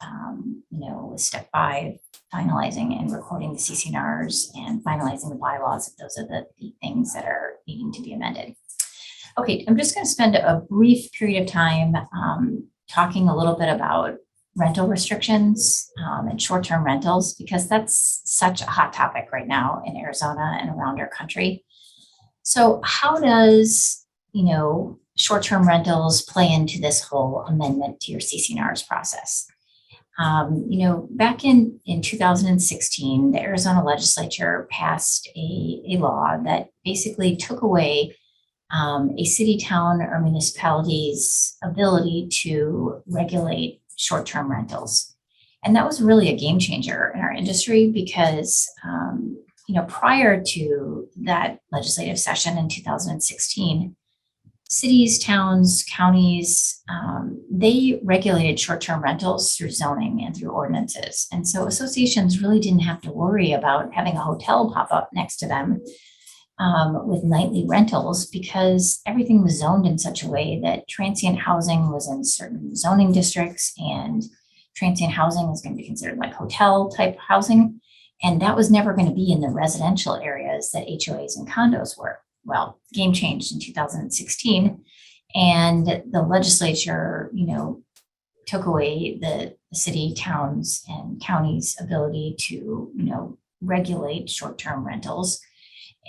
with step 5, finalizing and recording the CC&Rs and finalizing the bylaws if those are the things that are needing to be amended. Okay, I'm just going to spend a brief period of time talking a little bit about rental restrictions and short-term rentals, because that's such a hot topic right now in Arizona and around our country. So how does, short-term rentals play into this whole amendment to your CC&Rs process? Back in 2016, the Arizona legislature passed a law that basically took away a city, town, or municipality's ability to regulate short-term rentals. And that was really a game changer in our industry because, prior to that legislative session in 2016, cities, towns, counties, they regulated short-term rentals through zoning and through ordinances. And so associations really didn't have to worry about having a hotel pop up next to them with nightly rentals, because everything was zoned in such a way that transient housing was in certain zoning districts, and transient housing is going to be considered like hotel type housing. And that was never going to be in the residential areas that HOAs and condos were. Well, the game changed in 2016, and the legislature, took away the city, towns, and counties' ability to, regulate short-term rentals.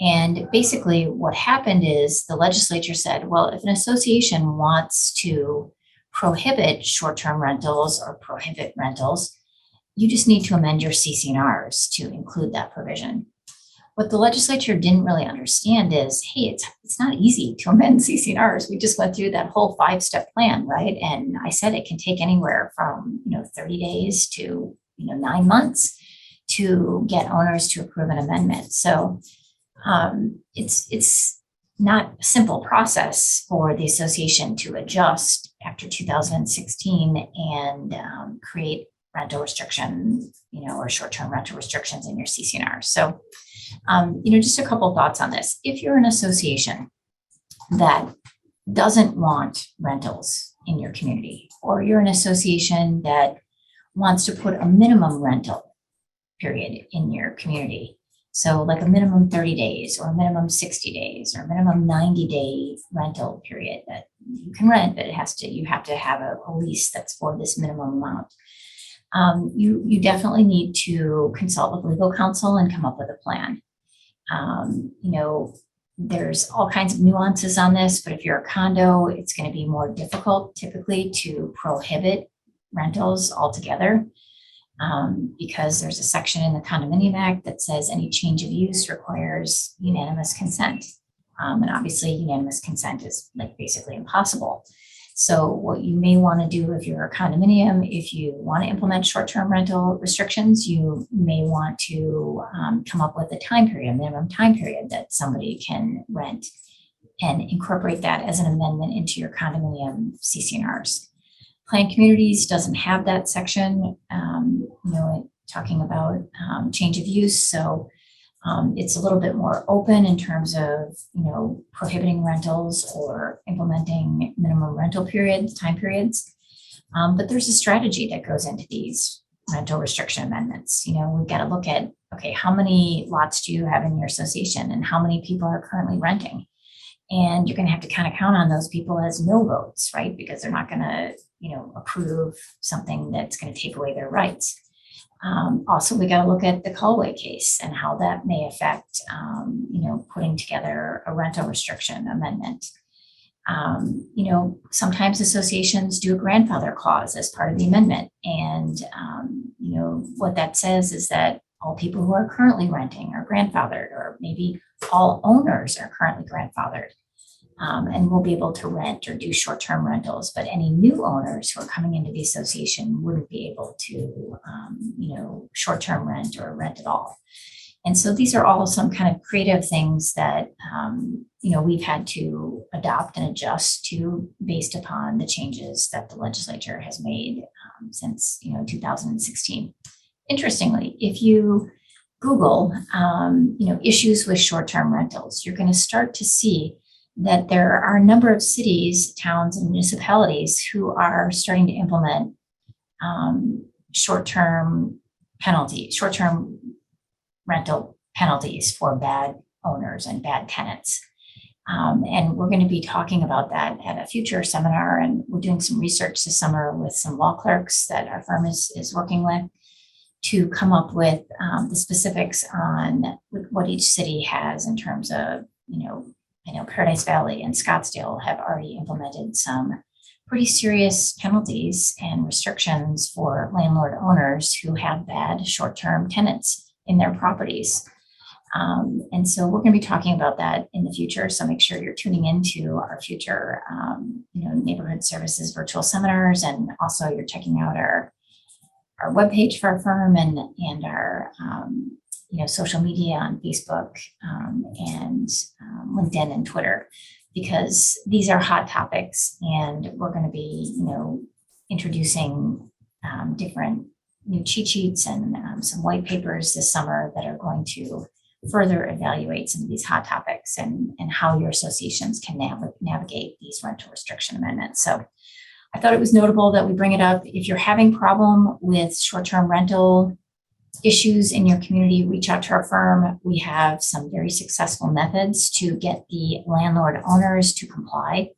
And basically what happened is the legislature said, well, if an association wants to prohibit short-term rentals or prohibit rentals, you just need to amend your CC&Rs to include that provision. What the legislature didn't really understand is, hey, it's not easy to amend CC&Rs. We just went through that whole 5-step plan, right? And I said it can take anywhere from 30 days to 9 months to get owners to approve an amendment. So it's not a simple process for the association to adjust after 2016 and create rental restrictions, or short-term rental restrictions in your CC&R. So, just a couple of thoughts on this. If you're an association that doesn't want rentals in your community, or you're an association that wants to put a minimum rental period in your community, so like a minimum 30 days or a minimum 60 days or a minimum 90-day rental period that you can rent, but you have to have a lease that's for this minimum amount. You definitely need to consult with legal counsel and come up with a plan. There's all kinds of nuances on this, but if you're a condo, it's going to be more difficult typically to prohibit rentals altogether. Because there's a section in the Condominium Act that says any change of use requires unanimous consent. And obviously unanimous consent is basically impossible. So what you may want to do if you're a condominium, if you want to implement short-term rental restrictions, you may want to come up with a minimum time period that somebody can rent, and incorporate that as an amendment into your condominium CC&Rs. Planned Communities doesn't have that section, talking about change of use. So it's a little bit more open in terms of, prohibiting rentals or implementing minimum rental time periods. But there's a strategy that goes into these rental restriction amendments. We've got to look at, okay, how many lots do you have in your association and how many people are currently renting? And you're going to have to kind of count on those people as no votes, right? Because they're not going to, approve something that's going to take away their rights. Also, we got to look at the Kalway case and how that may affect, putting together a rental restriction amendment. Sometimes associations do a grandfather clause as part of the amendment. And, what that says is that all people who are currently renting are grandfathered, or maybe all owners are currently grandfathered. And will be able to rent or do short-term rentals, but any new owners who are coming into the association wouldn't be able to, short-term rent or rent at all. And so these are all some kind of creative things that, we've had to adopt and adjust to based upon the changes that the legislature has made since, 2016. interestingly, if you Google, issues with short-term rentals, you're going to start to see that there are a number of cities, towns, and municipalities who are starting to implement short-term rental penalties for bad owners and bad tenants. And we're going to be talking about that at a future seminar. And we're doing some research this summer with some law clerks that our firm is working with to come up with the specifics on what each city has in terms of, I know Paradise Valley and Scottsdale have already implemented some pretty serious penalties and restrictions for landlord owners who have bad short-term tenants in their properties. And so we're going to be talking about that in the future. So make sure you're tuning into our future, neighborhood services virtual seminars, and also you're checking out our webpage for our firm and our social media on Facebook and LinkedIn and Twitter, because these are hot topics, and we're going to be introducing different new cheat sheets and some white papers this summer that are going to further evaluate some of these hot topics and how your associations can navigate these rental restriction amendments. So I thought it was notable that we bring it up. If you're having problem with short-term rental issues in your community, reach out to our firm. We have some very successful methods to get the landlord owners to comply.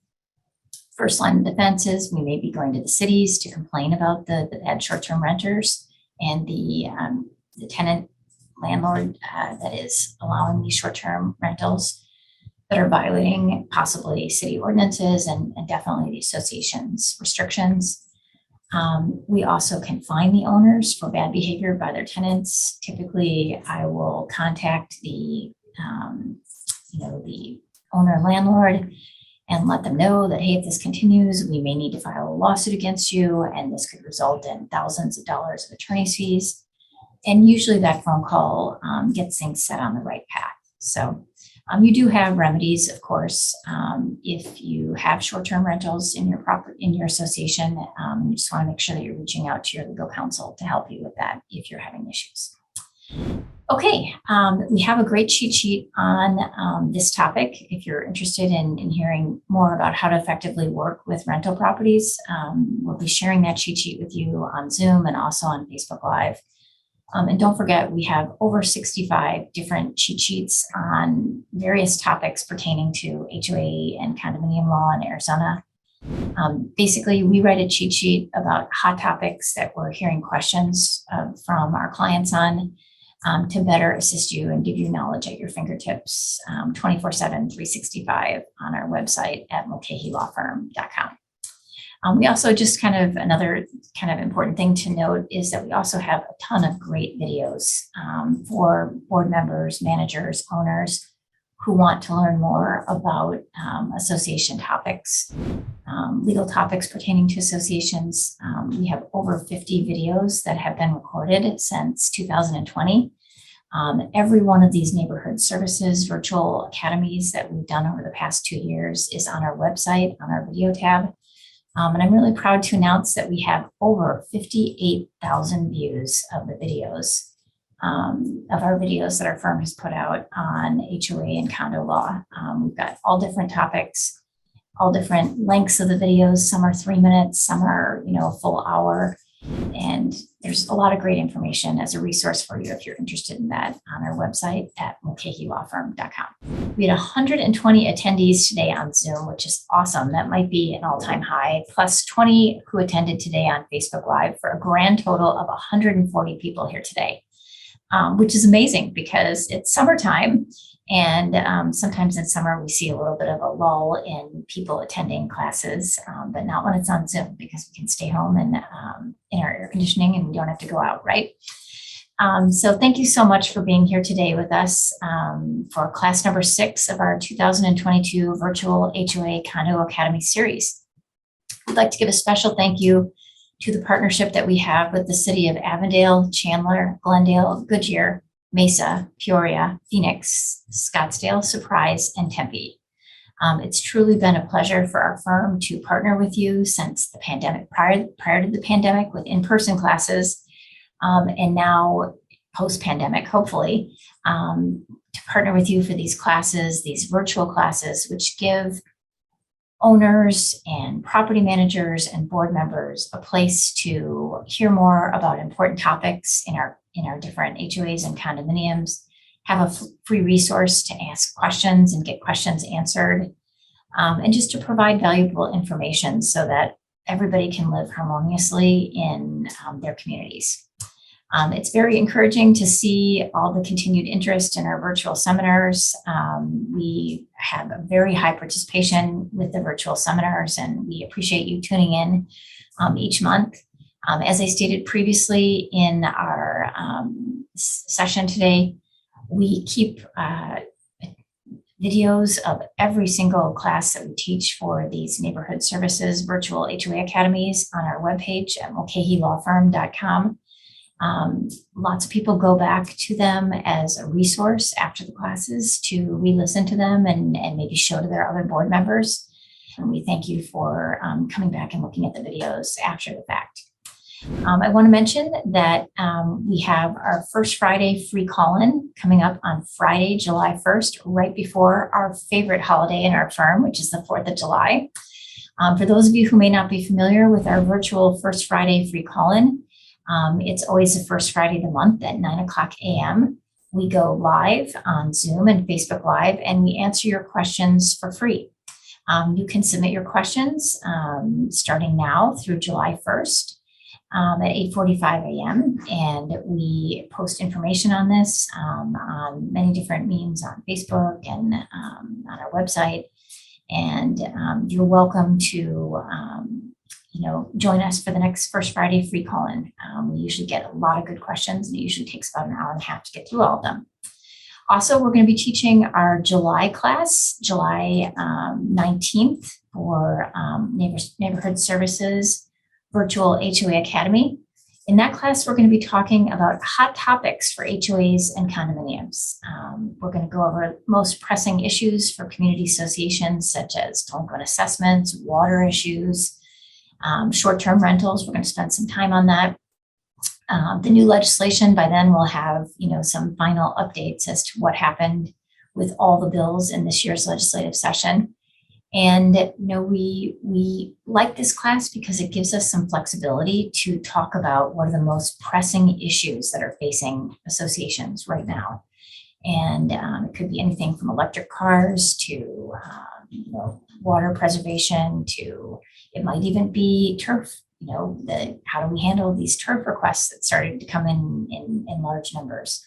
First line of defense is we may be going to the cities to complain about the bad short-term renters and the tenant landlord that is allowing these short-term rentals that are violating possibly city ordinances and definitely the association's restrictions. We also can fine the owners for bad behavior by their tenants. Typically, I will contact the owner landlord and let them know that, hey, if this continues, we may need to file a lawsuit against you, and this could result in thousands of dollars of attorney's fees. And usually that phone call gets things set on the right path. So you do have remedies, of course, if you have short-term rentals in your association. You just want to make sure that you're reaching out to your legal counsel to help you with that if you're having issues. Okay, we have a great cheat sheet on this topic. If you're interested in hearing more about how to effectively work with rental properties, we'll be sharing that cheat sheet with you on Zoom and also on Facebook Live. And don't forget, we have over 65 different cheat sheets on various topics pertaining to HOA and condominium law in Arizona. Basically, we write a cheat sheet about hot topics that we're hearing questions from our clients on to better assist you and give you knowledge at your fingertips 24/7, 365 on our website at mulcahylawfirm.com. We also just another important thing to note is that we also have a ton of great videos for board members, managers, owners who want to learn more about association topics, legal topics pertaining to associations. We have over 50 videos that have been recorded since 2020. Every one of these neighborhood services virtual academies that we've done over the past 2 years is on our website, on our video tab. And I'm really proud to announce that we have over 58,000 views of the videos, of our videos that our firm has put out on HOA and condo law. We've got all different topics, all different lengths of the videos. Some are 3 minutes, some are, a full hour. And there's a lot of great information as a resource for you if you're interested in that on our website at mulcahylawfirm.com. We had 120 attendees today on Zoom, which is awesome. That might be an all-time high, plus 20 who attended today on Facebook Live, for a grand total of 140 people here today, which is amazing because it's summertime. And sometimes in summer, we see a little bit of a lull in people attending classes, but not when it's on Zoom, because we can stay home and in our air conditioning and we don't have to go out, right? So thank you so much for being here today with us for class number 6 of our 2022 Virtual HOA Condo Academy series. I'd like to give a special thank you to the partnership that we have with the city of Avondale, Chandler, Glendale, Goodyear, Mesa, Peoria, Phoenix, Scottsdale, Surprise, and Tempe. It's truly been a pleasure for our firm to partner with you since the pandemic, prior to the pandemic, with in-person classes. And now post-pandemic, hopefully, to partner with you for these classes, these virtual classes, which give owners and property managers and board members a place to hear more about important topics in our different HOAs and condominiums, have a free resource to ask questions and get questions answered, and just to provide valuable information so that everybody can live harmoniously in their communities. It's very encouraging to see all the continued interest in our virtual seminars. We have a very high participation with the virtual seminars, and we appreciate you tuning in each month. As I stated previously in our session today, we keep videos of every single class that we teach for these neighborhood services virtual HOA academies on our webpage at mulcahylawfirm.com. Lots of people go back to them as a resource after the classes to re-listen to them and maybe show to their other board members. And we thank you for coming back and looking at the videos after the fact. I want to mention that we have our First Friday free call-in coming up on Friday, July 1st, right before our favorite holiday in our firm, which is the 4th of July. For those of you who may not be familiar with our virtual First Friday free call-in, it's always the first Friday of the month at 9:00 a.m. We go live on Zoom and Facebook Live, and we answer your questions for free. You can submit your questions starting now through July 1st at 8:45 a.m. And we post information on this on many different means on Facebook and on our website. And you're welcome to join us for the next First Friday free call-in. We usually get a lot of good questions, and it usually takes about an hour and a half to get through all of them. Also, we're going to be teaching our July class, July 19th, for Neighborhood Services Virtual HOA Academy. In that class, we're going to be talking about hot topics for HOAs and condominiums. We're going to go over most pressing issues for community associations, such as delinquent assessments, water issues, short-term rentals. We're going to spend some time on that. The new legislation, by then we'll have, some final updates as to what happened with all the bills in this year's legislative session. And, we like this class because it gives us some flexibility to talk about what are the most pressing issues that are facing associations right now. And it could be anything from electric cars to, water preservation to, it might even be turf. How do we handle these turf requests that started to come in large numbers?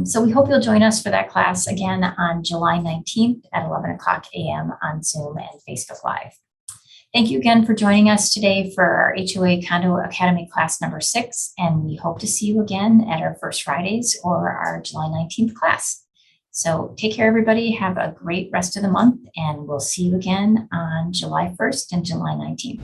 So we hope you'll join us for that class again on July 19th at 11:00 a.m. on Zoom and Facebook Live. Thank you again for joining us today for our HOA Condo Academy class number 6, and we hope to see you again at our First Fridays or our July 19th class. So take care, everybody. Have a great rest of the month, and we'll see you again on July 1st and July 19th.